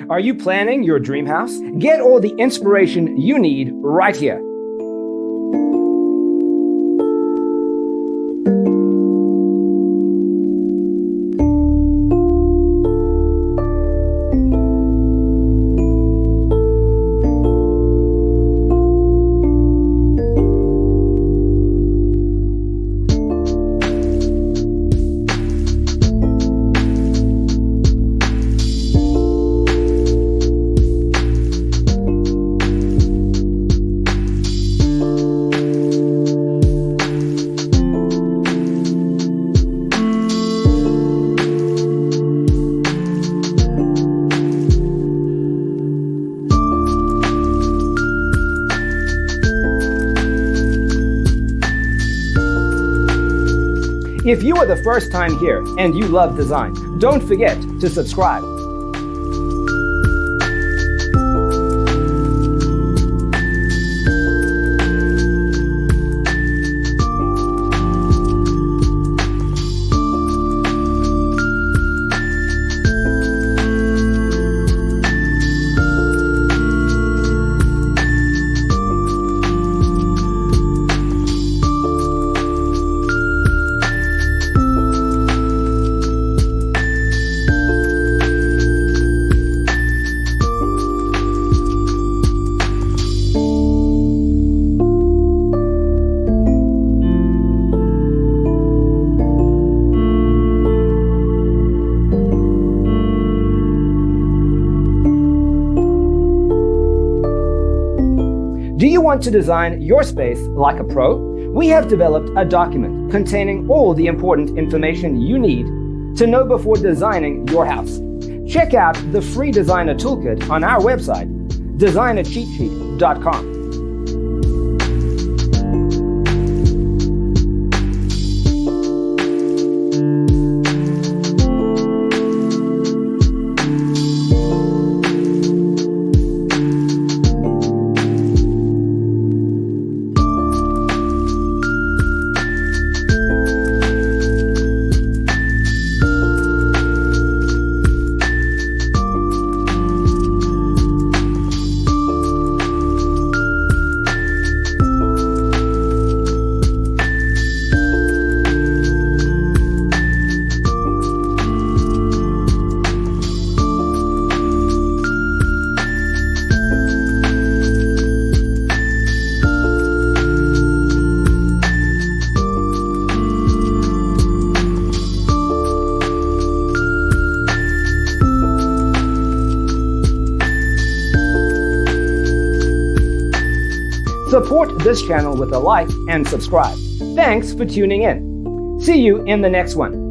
Are you planning your dream house? Get all the inspiration you need right here. If you are the first time here and you love design, don't forget to subscribe. Do you want to design your space like a pro? We have developed a document containing all the important information you need to know before designing your house. Check out the free designer toolkit on our website, designercheatsheet.com. Support this channel with a like and subscribe. Thanks for tuning in. See you in the next one.